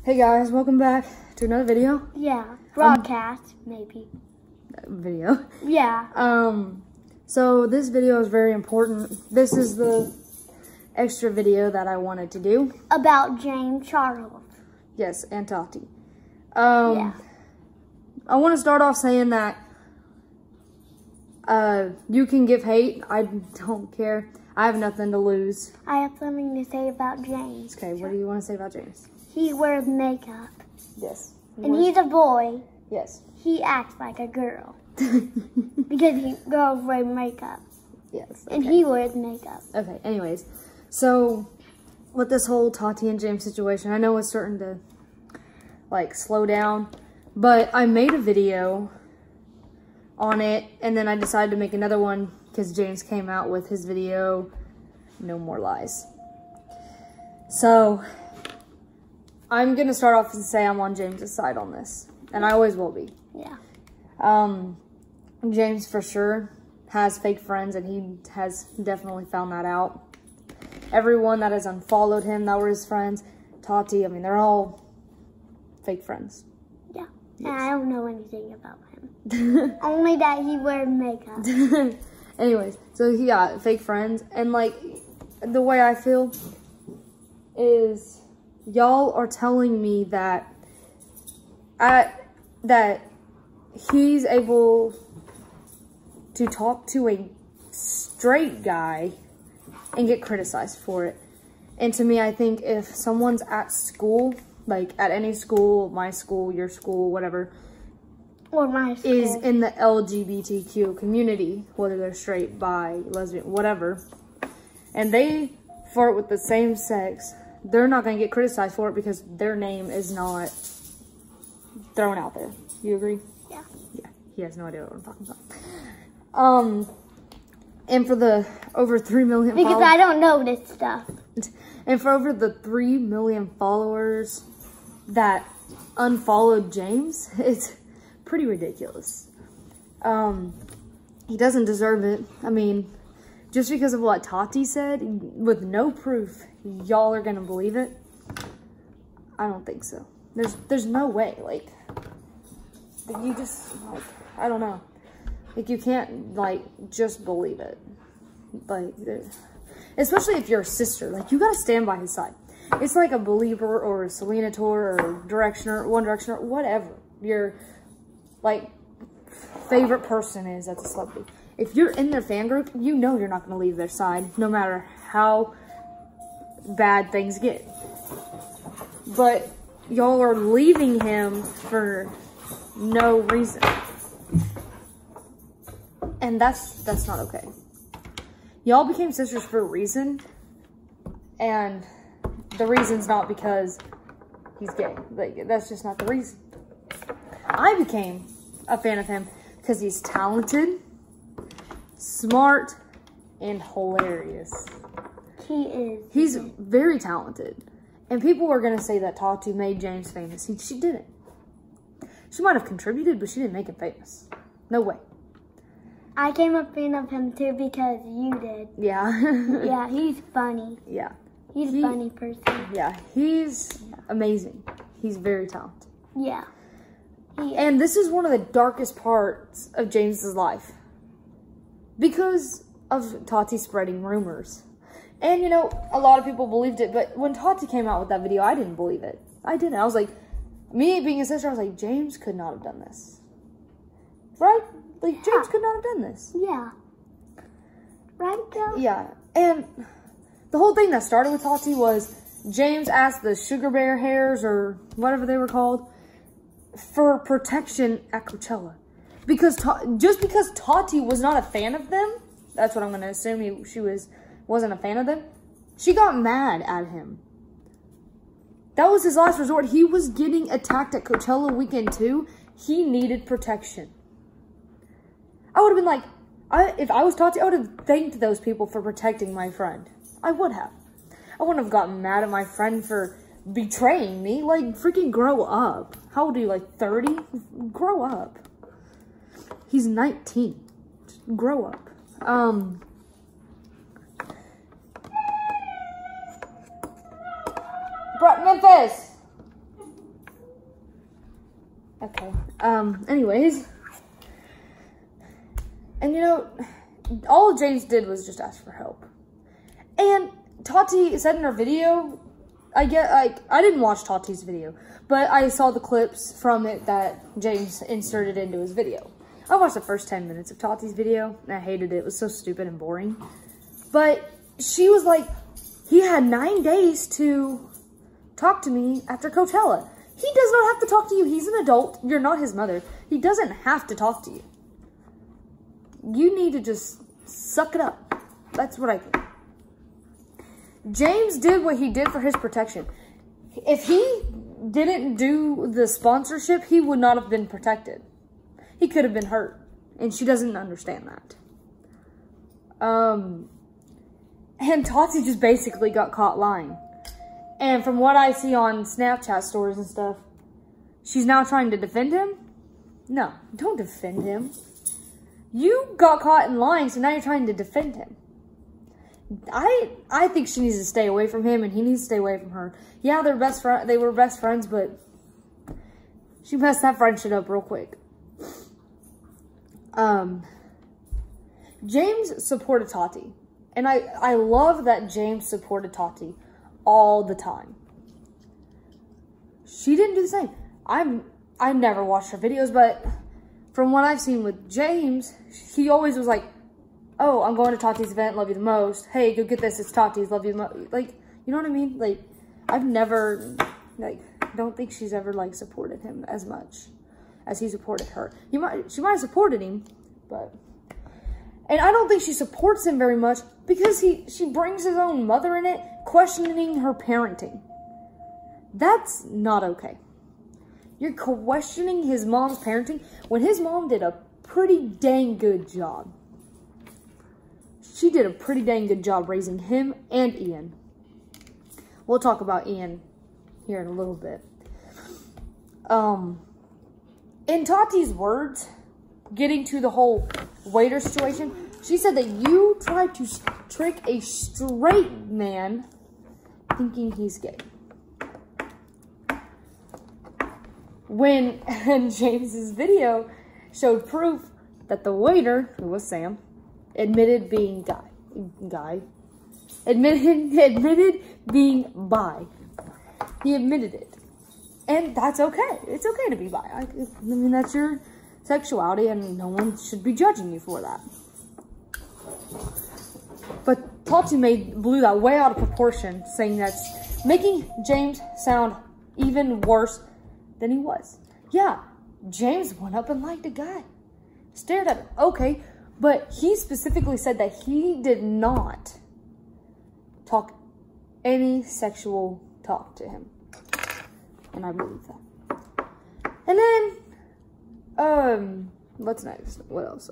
Hey guys, welcome back to another video. Yeah, broadcast, maybe. Video. Yeah. So this video is very important. This is the extra video that I wanted to do. About James Charles. Yes, and Tati. Yeah. I want to start off saying that you can give hate. I don't care. I have nothing to lose. I have something to say about James. Okay, what do you want to say about James? He wears makeup. Yes. And he's a boy. Yes. He acts like a girl. Because girls wear makeup. Yes. Okay. And he wears makeup. Okay, anyways. So, with this whole Tati and James situation, I know it's starting to, like, slow down. But I made a video on it, and then I decided to make another one because James came out with his video, No More Lies. So, I'm going to start off and say I'm on James's side on this. And I always will be. Yeah. James for sure has fake friends, and he has definitely found that out. Everyone that has unfollowed him that were his friends, Tati, I mean, they're all fake friends. Yeah. Yes. And I don't know anything about him. Only that he wears makeup. Anyways, so he got fake friends, and like, the way I feel is y'all are telling me that he's able to talk to a straight guy and get criticized for it. And to me, I think if someone's at school, like at any school, my school, your school, whatever, or my school, is in the LGBTQ community, whether they're straight, bi, lesbian, whatever, and they flirt with the same sex, they're not going to get criticized for it because their name is not thrown out there. You agree? Yeah. Yeah. He has no idea what I'm talking about. And for the over 3 million because I don't know this stuff. And for over the 3 million followers that unfollowed James, it's pretty ridiculous. He doesn't deserve it. I mean, just because of what Tati said, with no proof, y'all are gonna believe it? I don't think so. There's no way, like, you just, like, I don't know. Like, you can't, like, just believe it. Like, especially if you're a sister, like, you gotta stand by his side. It's like a Believer or a Selena tour or Directioner, One Directioner, whatever your, like, favorite person is that's a celebrity. If you're in their fan group, you know you're not gonna leave their side, no matter how bad things get. But y'all are leaving him for no reason. And that's not okay. Y'all became sisters for a reason, and the reason's not because he's gay. Like, that's just not the reason. I became a fan of him because he's talented, smart, and hilarious. He is. He's very talented. And people are going to say that Tati made James famous. She didn't. She might have contributed, but she didn't make him famous. No way. I became a fan of him too because you did. Yeah. Yeah, he's funny. Yeah. He's a funny person. Yeah, he's amazing. He's very talented. Yeah. And this is one of the darkest parts of James's life. Because of Tati spreading rumors. And, you know, a lot of people believed it, but when Tati came out with that video, I didn't believe it. I didn't. I was like, me being a sister, I was like, James could not have done this. Right? Like, James could not have done this. Yeah. Right, Joe? Yeah. And the whole thing that started with Tati was James asked the Sugar Bear Hairs, or whatever they were called, for protection at Coachella. Because just because Tati was not a fan of them, that's what I'm going to assume she wasn't a fan of them, she got mad at him. That was his last resort. He was getting attacked at Coachella weekend too. He needed protection. I would have been like, if I was Tati, I would have thanked those people for protecting my friend. I would have. I wouldn't have gotten mad at my friend for betraying me. Like, freaking grow up. How old are you, like 30? Grow up. He's 19. Just grow up. Memphis! Okay. Anyways. And you know, all James did was just ask for help. And Tati said in her video, I didn't watch Tati's video, but I saw the clips from it that James inserted into his video. I watched the first 10 minutes of Tati's video, and I hated it. It was so stupid and boring. But she was like, he had 9 days to talk to me after Coachella. He does not have to talk to you. He's an adult. You're not his mother. He doesn't have to talk to you. You need to just suck it up. That's what I think. James did what he did for his protection. If he didn't do the sponsorship, he would not have been protected. He could have been hurt. And she doesn't understand that. And Tati just basically got caught lying. And from what I see on Snapchat stories and stuff, she's now trying to defend him? No, don't defend him. You got caught in lying, so now you're trying to defend him. I think she needs to stay away from him, and he needs to stay away from her. Yeah, they were best friends, but she messed that friendship up real quick. James supported Tati. And I love that James supported Tati all the time. She didn't do the same. I never watched her videos, but from what I've seen with James, he always was like, oh, I'm going to Tati's event, love you the most. Hey, go get this, it's Tati's, love you the most. Like, you know what I mean? Like, I've never, like, don't think she's ever, like, supported him as much as he supported her. She might have supported him, but, and I don't think she supports him very much because she brings his own mother in it, questioning her parenting. That's not okay. You're questioning his mom's parenting when his mom did a pretty dang good job. She did a pretty dang good job raising him and Ian. We'll talk about Ian here in a little bit. In Tati's words, getting to the whole waiter situation, she said that you tried to trick a straight man thinking he's gay. When James's video showed proof that the waiter, who was Sam, admitted being admitted being bi. He admitted it. And that's okay. It's okay to be bi. I mean, that's your sexuality and no one should be judging you for that. But Tati blew that way out of proportion, saying that's making James sound even worse than he was. Yeah, James went up and liked a guy. Stared at him. Okay, but he specifically said that he did not talk any sexual talk to him. And I believe that. And then, what's next? What else?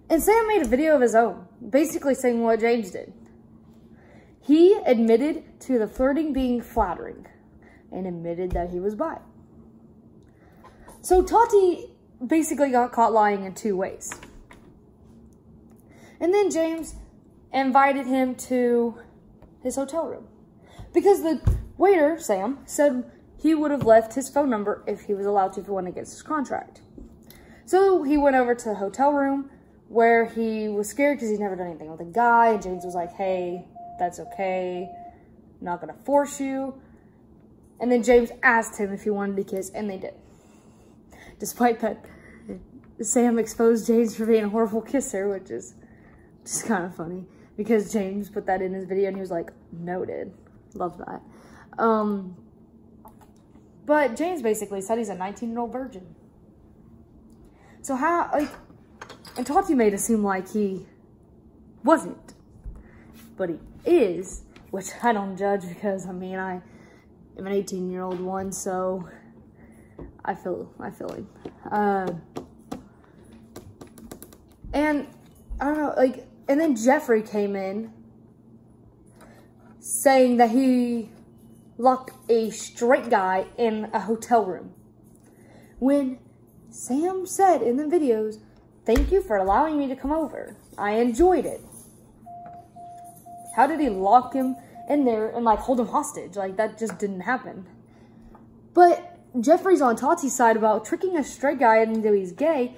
And Sam made a video of his own, basically saying what James did. He admitted to the flirting being flattering and admitted that he was bi. So Tati basically got caught lying in 2 ways. And then James invited him to his hotel room because the waiter, Sam, said he would have left his phone number if he was allowed to if it went against his contract. So he went over to the hotel room where he was scared because he's never done anything with a guy. And James was like, hey, that's okay. I'm not going to force you. And then James asked him if he wanted to kiss, and they did. Despite that, Sam exposed James for being a horrible kisser, which is just kind of funny. Because James put that in his video, and he was like, noted. Love that. But James basically said he's a 19-year-old virgin. So how, like, and Tati made it seem like he wasn't. But he is, which I don't judge because, I mean, I am an 18-year-old one, so I feel him. And, I don't know, like, and then Jeffrey came in saying that he locked a straight guy in a hotel room. When Sam said in the videos, thank you for allowing me to come over. I enjoyed it. How did he lock him in there and, like, hold him hostage? Like, that just didn't happen. But Jeffrey's on Tati's side about tricking a straight guy into he's gay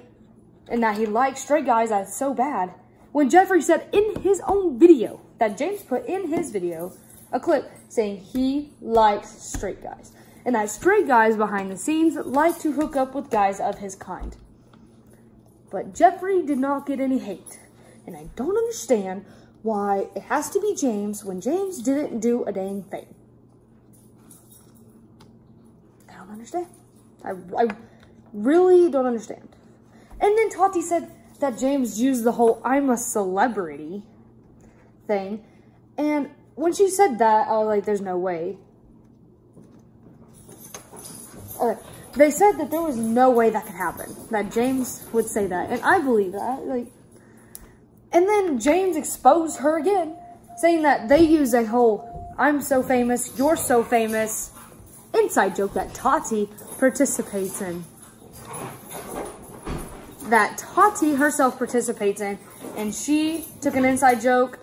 and that he likes straight guys. That's so bad. When Jeffrey said in his own video, that James put in his video, a clip saying he likes straight guys. And that straight guys behind the scenes like to hook up with guys of his kind. But Jeffrey did not get any hate. And I don't understand why it has to be James when James didn't do a dang thing. I don't understand. I really don't understand. And then Tati said that James used the whole I'm a celebrity thing. And when she said that, I was like, there's no way. Okay. They said that there was no way that could happen. That James would say that. And I believe that. Like, and then James exposed her again, saying that they use a whole I'm so famous, you're so famous inside joke that Tati participates in. That Tati herself participates in, and she took an inside joke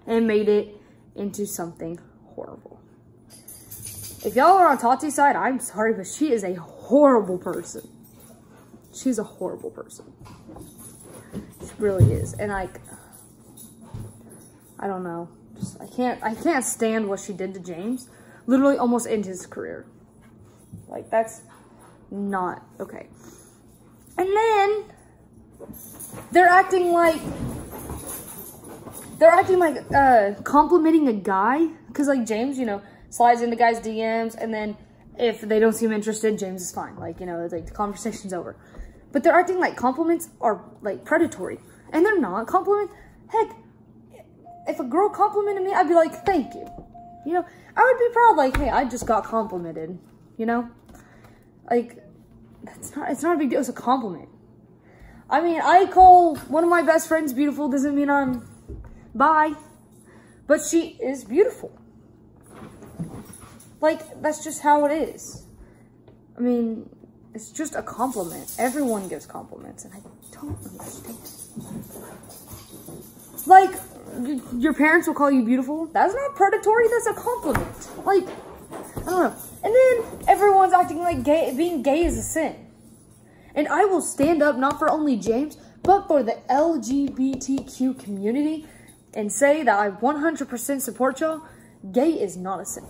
and made it into something horrible. If y'all are on Tati's side, I'm sorry, but she is a horrible person. She's a horrible person. She really is. And like, I don't know. I can't stand what she did to James. Literally almost ended his career. Like, that's not okay. And then they're acting like complimenting a guy, because like James, you know, slides into guys' DMs, and then if they don't seem interested, James is fine. Like, you know, it's like the conversation's over. But they're acting like compliments are like predatory, and they're not. Compliments, heck, if a girl complimented me, I'd be like, thank you. You know, I would be proud, like, hey, I just got complimented. You know, like, it's not a big deal. It's a compliment. I mean, I call one of my best friends beautiful. Doesn't mean I'm bi, but she is beautiful. Like, that's just how it is. I mean, it's just a compliment. Everyone gives compliments, and I don't understand. Like, your parents will call you beautiful. That's not predatory. That's a compliment. Like, I don't know. And then everyone's acting like being gay is a sin. And I will stand up not for only James, but for the LGBTQ community and say that I 100% support y'all. Gay is not a sin.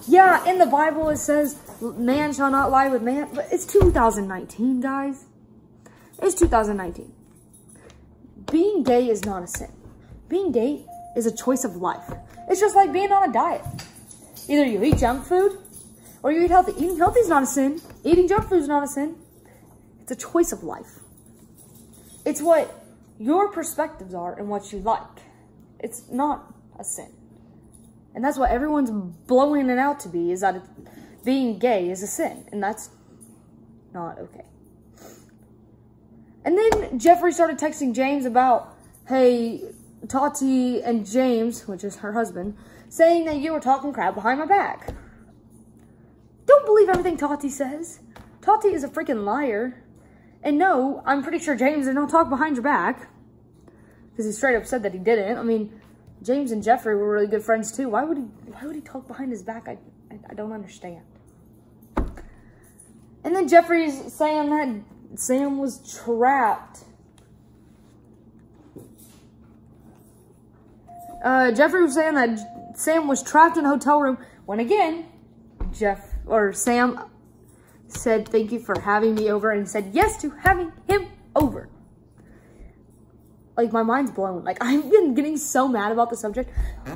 Yeah, in the Bible it says, man shall not lie with man, but it's 2019, guys. It's 2019. Being gay is not a sin. Being gay is a choice of life. It's just like being on a diet. Either you eat junk food or you eat healthy. Eating healthy is not a sin. Eating junk food is not a sin. It's a choice of life. It's what your perspectives are and what you like. It's not a sin. And that's what everyone's blowing it out to be, is that being gay is a sin. And that's not okay. And then Jeffrey started texting James about, hey, Tati and James, which is her husband, saying that you were talking crap behind my back. Don't believe everything Tati says. Tati is a freaking liar. And no, I'm pretty sure James did not talk behind your back. Because he straight up said that he didn't. I mean, James and Jeffrey were really good friends too. Why would he talk behind his back? I don't understand. And then Jeffrey's saying that Sam was trapped. Jeffrey was saying that Sam was trapped in a hotel room when again, Sam said thank you for having me over and said yes to having him over. Like, my mind's blown. Like, I've been getting so mad about the subject.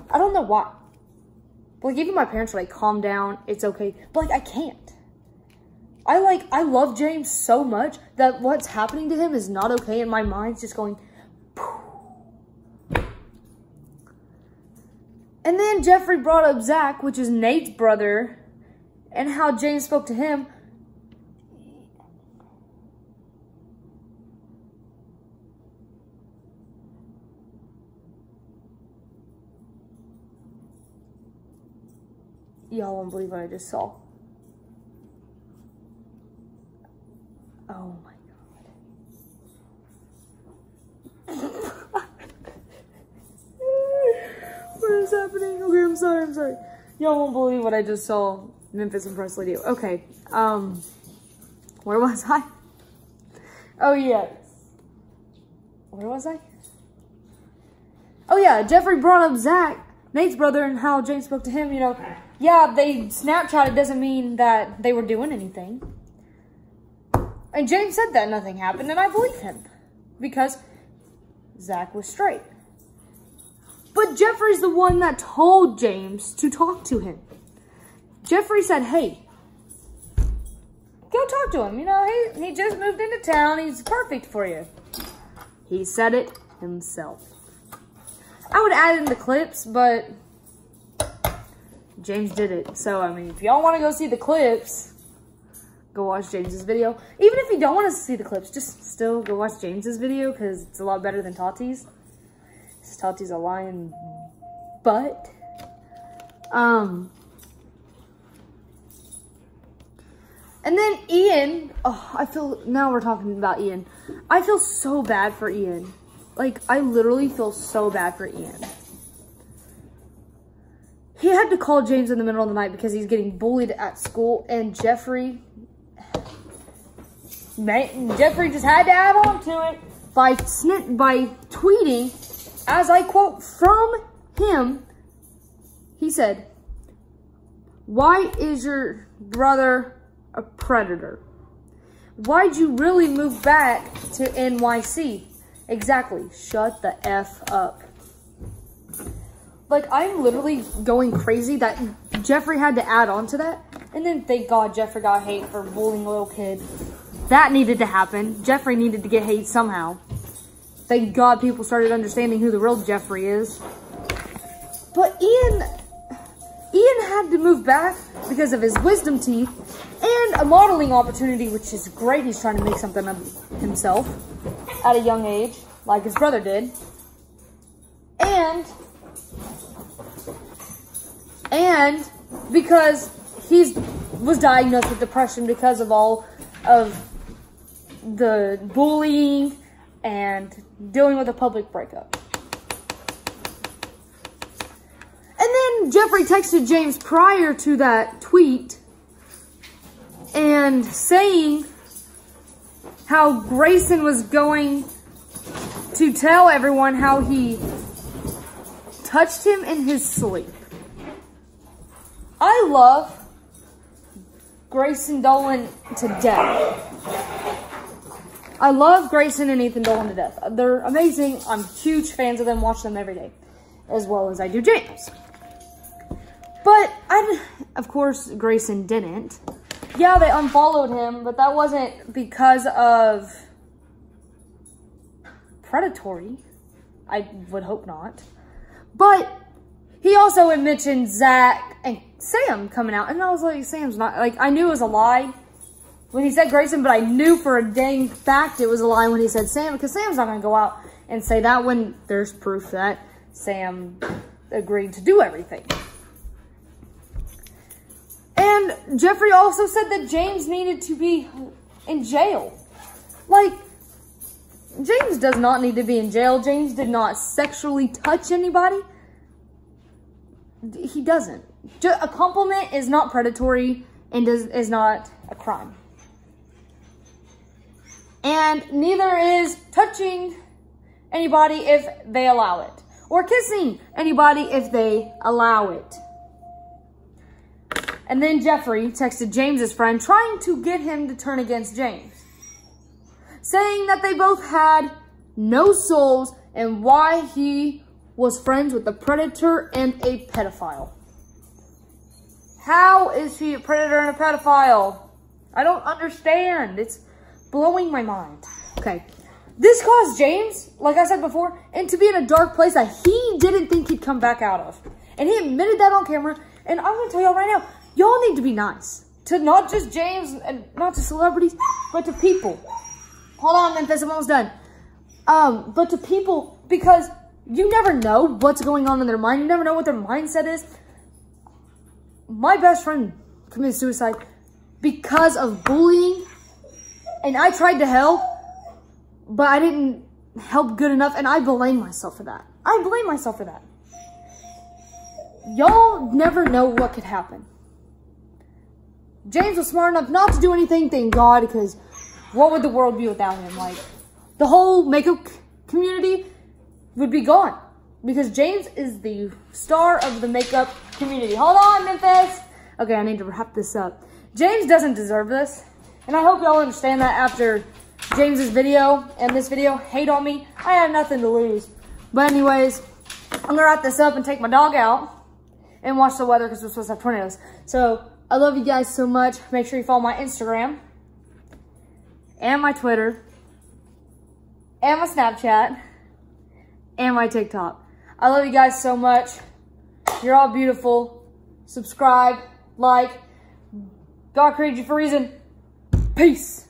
I don't know why. Like, even my parents were like, calm down, it's okay. But like, I can't. I love James so much that what's happening to him is not okay, and my mind's just going, poof. And then Jeffrey brought up Zach, which is Nate's brother, and how James spoke to him. Y'all won't believe what I just saw. Oh my God. What is happening? Okay, I'm sorry. Y'all won't believe what I just saw. Memphis and Presley do. Okay. Where was I? Oh, yeah. Where was I? Oh, yeah. Jeffrey brought up Zach, Nate's brother, and how James spoke to him. You know, yeah, they Snapchatted doesn't mean that they were doing anything. And James said that nothing happened, and I believe him. Because Zach was straight. But Jeffrey's the one that told James to talk to him. Jeffrey said, hey, go talk to him. You know, he just moved into town. He's perfect for you. He said it himself. I would add in the clips, but James did it. So, I mean, if y'all want to go see the clips, go watch James's video. Even if you don't want to see the clips, just still go watch James's video because it's a lot better than Tati's. Tati's a lying butt. And then Ian, now we're talking about Ian. I feel so bad for Ian. Like, I literally feel so bad for Ian. He had to call James in the middle of the night because he's getting bullied at school, and Jeffrey just had to add on to it by tweeting, as I quote from him, he said, "Why is your brother a predator? Why'd you really move back to NYC? Exactly. Shut the F up." Like, I'm literally going crazy that Jeffrey had to add on to that. And then thank God Jeffrey got hate for bullying a little kid. That needed to happen. Jeffrey needed to get hate somehow. Thank God people started understanding who the real Jeffrey is. But Ian had to move back because of his wisdom teeth and a modeling opportunity, which is great. He's trying to make something of himself at a young age, like his brother did. And because he was diagnosed with depression because of all of the bullying and dealing with a public breakup. And then Jeffrey texted James prior to that tweet and saying how Grayson was going to tell everyone how he touched him in his sleep. I love Grayson Dolan to death. I love Grayson and Ethan Dolan to death. They're amazing. I'm huge fans of them. Watch them every day. As well as I do James. But, of course, Grayson didn't. Yeah, they unfollowed him, but that wasn't because of predatory. I would hope not. But he also had mentioned Zach and Sam coming out. And I was like, Sam's not, like, I knew it was a lie when he said Grayson, but I knew for a dang fact it was a lie when he said Sam, because Sam's not going to go out and say that when there's proof that Sam agreed to do everything. And Jeffrey also said that James needed to be in jail. Like, James does not need to be in jail. James did not sexually touch anybody. He doesn't. A compliment is not predatory and is not a crime. And neither is touching anybody if they allow it. Or kissing anybody if they allow it. And then Jeffrey texted James's friend trying to get him to turn against James, saying that they both had no souls and why he was friends with a predator and a pedophile. How is he a predator and a pedophile? I don't understand. It's blowing my mind. Okay. This caused James, like I said before, and to be in a dark place that he didn't think he'd come back out of. And he admitted that on camera. And I'm going to tell y'all right now, y'all need to be nice. To not just James and not to celebrities, but to people. Hold on, Memphis, I'm almost done. But to people, because you never know what's going on in their mind. You never know what their mindset is. My best friend committed suicide because of bullying. And I tried to help, but I didn't help good enough. And I blame myself for that. I blame myself for that. Y'all never know what could happen. James was smart enough not to do anything, thank God, because what would the world be without him? Like, the whole makeup community would be gone. Because James is the star of the makeup community. Hold on, Memphis. Okay, I need to wrap this up. James doesn't deserve this. And I hope y'all understand that after James's video and this video. Hate on me. I have nothing to lose. But anyways, I'm going to wrap this up and take my dog out and watch the weather because we're supposed to have tornadoes. So, I love you guys so much. Make sure you follow my Instagram and my Twitter and my Snapchat and my TikTok. I love you guys so much. You're all beautiful. Subscribe, like. God created you for a reason. Peace.